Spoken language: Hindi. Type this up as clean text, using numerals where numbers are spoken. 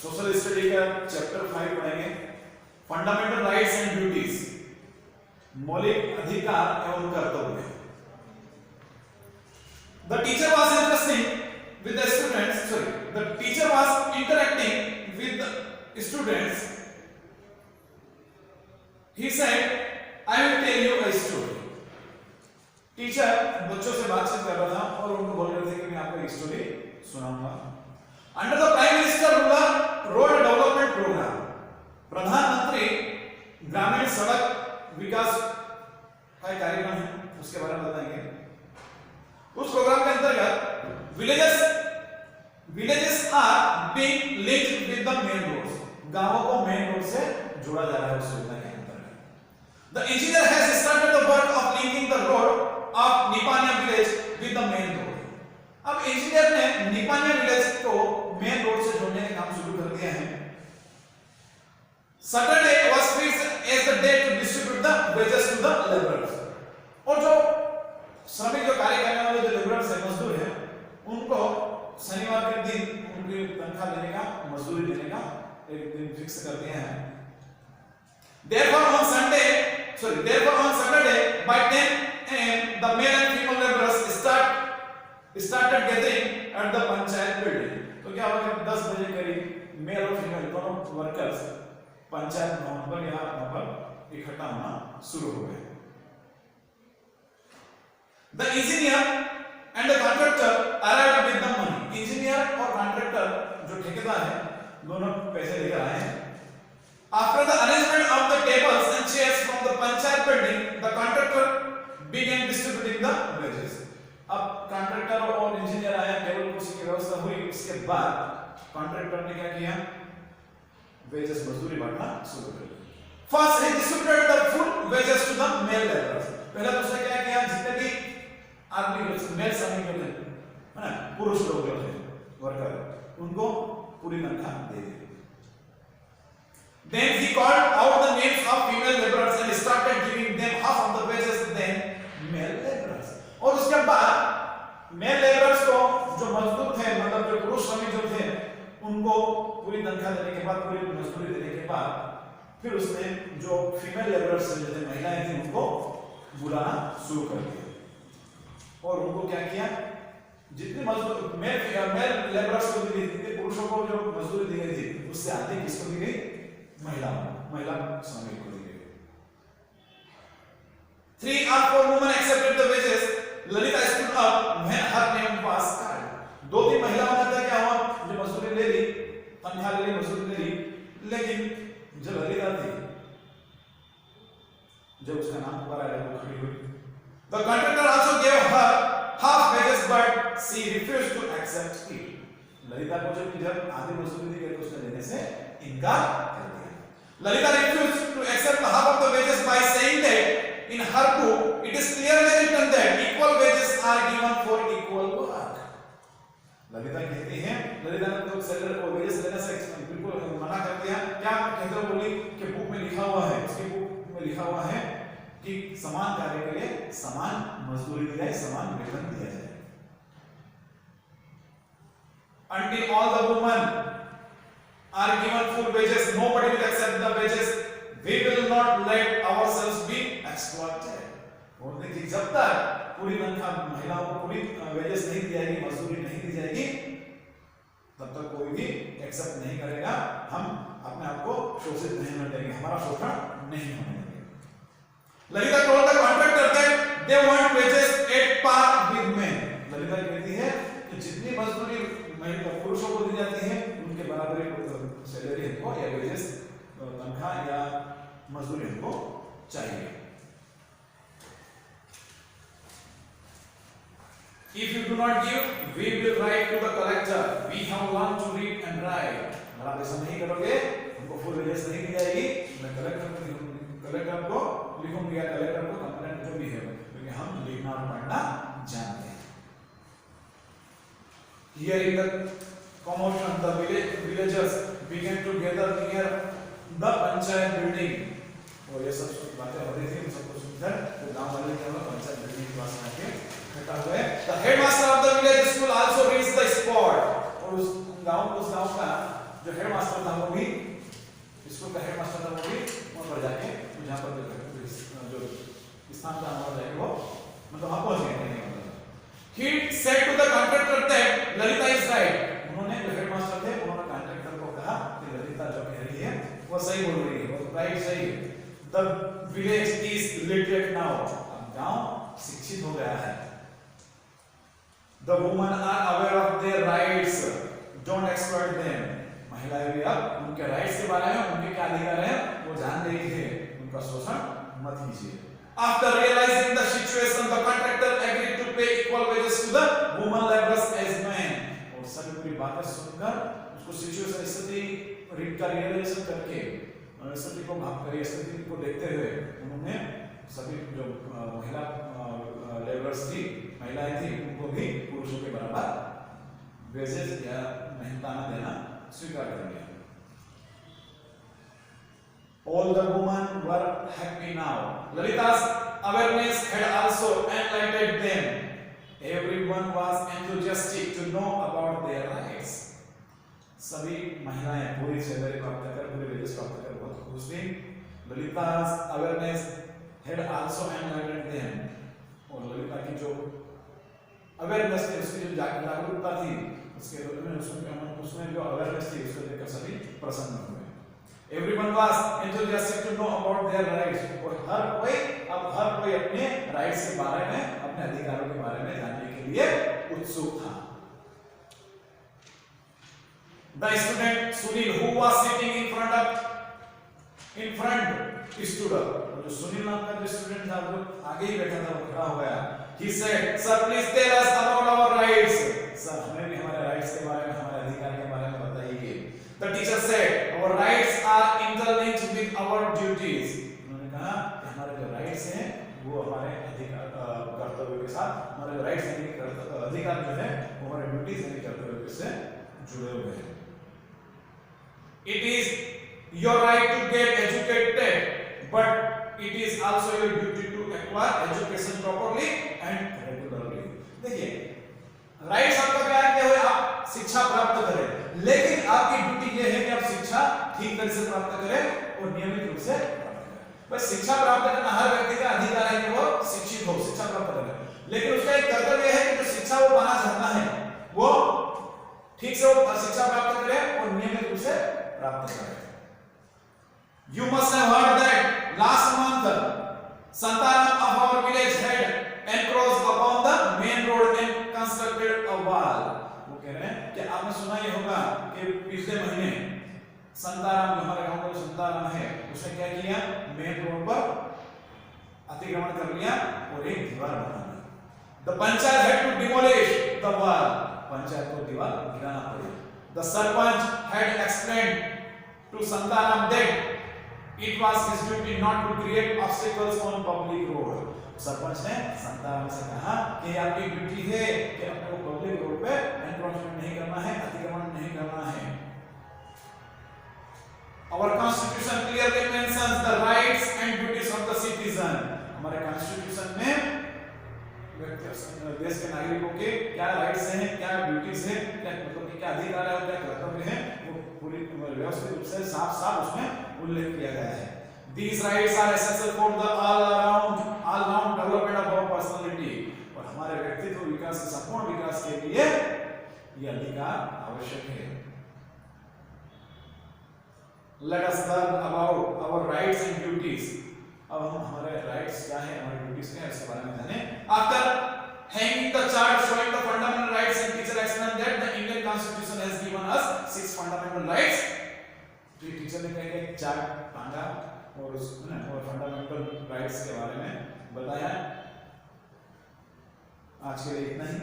सोशल स्टडी का चैप्टर 5 पढ़ेंगे, फंडामेंटल राइट्स एंड ड्यूटीज, मौलिक अधिकार एवं कर्तव्य। The teacher was interesting with the students. Sorry, the teacher was interacting with the students. He said, "I will tell you a story." Teacher बच्चों से बातचीत कर रहा था और उनको बोल रहे थे कि मैं आपको एक स्टोरी सुनाऊंगा। Under the Prime Minister Road Development Program, प्रधानमंत्री ग्रामीण सड़क विकास का कार्यक्रम है, उसके बारे में बताएंगे। उस प्रोग्राम के अंतर्गत villages are being linked with the main roads, गांवों को मेन रोड से जोड़ा जा रहा है उस योजना के अंतर्गत। The engineer has started the work of linking the road of Nipania village with the main road. अब इंजीनियर ने निपानिया विलेज को मेन रोड से जोड़ने का काम शुरू कर दिया है। Saturday was fixed as the day to distribute the wages to the labourers. और जो श्रमिक जो कार्य करने वाले जो लेबरर्स है, मजदूर है, उनको शनिवार के दिन उनकी तनख्वाह देने का, मजदूरी देने का एक दिन फिक्स कर दिया है। Therefore on Saturday by 10 a.m. the male and female laborers started gathering at the panchayat building। तो क्या होगा, 10 बजे करीब मेल और फीमेल दोनों वर्कर्स पंचायत भवन पर यहाँ पर इकट्ठा होना शुरू हो गए। The engineer and the contractor arrived with the money। Engineer और कॉन्ट्रैक्टर जो ठेकेदार है, दोनों पैसे लेकर आए हैं। After the arrangement of the tables and chairs from the panchayat building, the contractor began distributing the wages। अब कॉन्ट्रैक्टर और इंजीनियर आए, टेबल कुर्सी की व्यवस्था हुई, उसके बाद कॉन्ट्रैक्टर ने क्या किया, वेजेस मजदूरी बांटना शुरू कर दिया। First he distributed the full wages to the male laborers। पहले तो उसने क्या किया, जितने भी आदमी मेल श्रमिक जो थे, है ना, पुरुष लोग जो थे वर्कर, उनको पूरी तनख्वाह दे दी। Then he called out the names of female laborers and started giving them half of the wages than male laborers। और उसके बाद मेल लेबरर्स को, जो मजदूर थे, मतलब जो पुरुष श्रमिक जो थे, उनको पूरी तनख्वाह देने के बाद, पूरी मजदूरी देने के बाद, फिर उसने जो फीमेल लेबरर्स जो थे, महिलाएं थी, उनको बुलाना शुरू कर दिया और उनको क्या किया, जितनी मजदूरी मेल लेबरर्स को दी गई थी, पुरुषों को जो मजदूरी दी गई थी, उससे आधी किसको दी गई, महिला श्रमिक को दी गई। 3 or 4 women accepted the wages। Lalita stood up when her name was called। 2-3 महिलाओं ने क्या हुआ, जो मजदूरी ले ली, तनख्वाह ले ली, मजदूरी ले ली, लेकिन जो ललिता थी, जब उसका नाम पुकारा गया, वो खड़ी हुई। The contractor also gave her half wages, but she refused to accept it। Lalita को जब आधी मजदूरी दी गई, तो उसने लेने से इनकार कर दिया। Lalita refused to accept half of the wages by saying that in her book it is clearly written that equal wages are given for equal work। Lalita कहती है, ललिता ने तो सैलरी को वेजेस लेने से बिल्कुल मना कर दिया। क्या कहते हो, बोली कि बुक में लिखा हुआ है, उसकी बुक में लिखा हुआ है कि समान कार्य के लिए समान मजदूरी दी जाए, समान वेतन दिया जाए। Until all the women are given full wages, nobody will accept the wages। We will not let ourselves be exploited। बोलते कि जब तक पूरी तनख्वाह महिलाओं को पूरी वेजेस नहीं दी जाएगी, मजदूरी नहीं दी जाएगी, तब तक कोई भी एक्सेप्ट नहीं करेगा। हम अपने आप को शोषित नहीं होने देंगे, हमारा शोषण नहीं होने देंगे। Lalita told the contractor that they want wages at par with men। Lalita कहती है कि जितनी मजदूरी पुरुषों को दी जाती है, उनके बराबरी सैलरी हमको या वेजेस, तनख्वाह या मजदूरी हमको चाहिए। If you do not give, we will write to the collector। We have learned to read and write। अगर आप ऐसा नहीं करोगे, हमको फुल वेजेस नहीं दी जाएगी, मैं कलेक्टर को लिखूंगी या कलेक्टर को कंप्लेंट जो भी है, क्योंकि हम लिखना और पढ़ना जानते हैं। Here in the commotion, the villagers began to gather near the panchayat building। और ये सब बातें हो रही थी, उन सबको सुनकर तो गांव वाले क्या हुआ, पंचायत बिल्डिंग के पास आके इकट्ठा हुए। The headmaster of the village school also reached the spot। और उस गांव का जो हेडमास्टर था वो भी, स्कूल का हेडमास्टर था वो भी वहां पर जाके जहां पर जो स्थान था वहां जाके वो मतलब वहां पहुंच गए। He said to the contractor that Lalita is right. उन्होंने जो हेडमास्टर थे उन्होंने कॉन्ट्रैक्टर को कहा कि ललिता जो कह रही है वो सही बोल रही है, वो राइट सही है। The village is literate now. अब गांव शिक्षित हो गया है। The women are aware of their rights. Don't exploit them. महिलाएं भी अब उनके राइट्स के बारे में, उनके क्या अधिकार हैं वो जान रही है, उनका शोषण मत कीजिए। After realizing the situation, the contractor agreed to pay equal wages to the women laborers as men. और सभी पूरी बातें सुनकर उसको सिचुएशन स्थिति का रियलाइजेशन करके स्थिति को भाग कर स्थिति को देखते हुए उन्होंने सभी जो महिला लेबरर्स थी, महिलाएं थी, उनको भी पुरुषों के बराबर वेजेस या मेहनताना देना स्वीकार कर लिया। All the women were happy now. Lalita's awareness had also enlightened them. Everyone was enthusiastic to know about their rights. सभी महिलाएं पूरी सैलरी प्राप्त कर, पूरी वेजेस प्राप्त कर बहुत खुश थी। Lalita's awareness had also enlightened them. और ललिता की जो अवेयरनेस थी, उसकी जो जागरूकता थी, उसमें जो अवेयरनेस थी, उसको देखकर सभी प्रसन्न हुए। Everyone was enthusiastic to know about their rights. और हर कोई अपने राइट्स के बारे में, अपने अधिकारों के बारे में जानने के लिए उत्सुक था। The student Sunil, who was sitting in front stood up. जो सुनील नाम का जो स्टूडेंट था वो आगे ही बैठा था, वो खड़ा हो गया। He said, "Sir, please tell us about our rights." Sir, हमें भी हमारे राइट्स के बारे में, हमारे अधिकार के बारे में बताइए। The teacher said, "Our rights are interlinked with our duties." उन्होंने कहा कि हमारे जो राइट्स हैं वो हमारे अधिकार कर्तव्यों के साथ, हमारे जो राइट्स हैं अधिकार जो है वो हमारे ड्यूटीज यानी कर्तव्यों से जुड़े हुए हैं। It is your right to get educated, but it is also your duty to acquire education properly and regularly. देखिए, राइट्स आपका क्या है कि आप शिक्षा प्राप्त करें, लेकिन आपकी ड्यूटी ये है कि आप शिक्षा ठीक तरह से प्राप्त करें और नियमित रूप से प्राप्त करें। बस शिक्षा प्राप्त करना हर व्यक्ति का अधिकार है कि वो शिक्षित हो, शिक्षा प्राप्त करे, लेकिन उसका एक कर्तव्य है कि जो शिक्षा वो पाना चाहता है वो ठीक से वो शिक्षा प्राप्त करे और नियमित रूप से प्राप्त करे। You must have heard that last month Santaram of our village had encroached upon the main road and constructed a wall. वो कह रहे हैं कि आपने सुना ही होगा कि पिछले महीने संताराम, जो हमारे गांव का संताराम है, उसने क्या किया, मेन रोड पर अतिक्रमण कर लिया और एक दीवार बना दी। The panchayat had to demolish the wall. Panchayat को दीवार गिराना पड़ी। The sarpanch had explained to Santaram that it was his duty not to create obstacles on public road. Sarpanch ने संताराम से कहा कि आपकी ड्यूटी है कि अपने को पब्लिक रोड पे एनक्रोचमेंट नहीं करना है, अतिक्रमण नहीं करना है। Our constitution clearly mentions the rights and duties of the citizen. हमारे कॉन्स्टिट्यूशन में देश के नागरिकों के क्या राइट्स हैं, क्या ड्यूटीज हैं, क्या मतलब कि क्या अधिकार है और क्या कर्तव्य हैं, वो पूरी व्यवस्थित रूप से साफ-साफ उसमें उल्लेख किया गया है। These rights are essential for the all-round development of our personality. और हमारे व्यक्तित्व विकास, संपूर्ण विकास के लिए ये अधिकार आवश्यक है। Let us learn about our rights and duties. अब हम हमारे राइट्स क्या है, हमारे ड्यूटीज क्या है, इसके बारे में जानें। After hanging the chart showing the fundamental rights, and teacher explained that the Indian Constitution has given us 6 fundamental rights. तो टीचर ने क्या एक चार्ट टांगा और उसने फंडामेंटल राइट्स के बारे में बताया। आज के लिए इतना ही।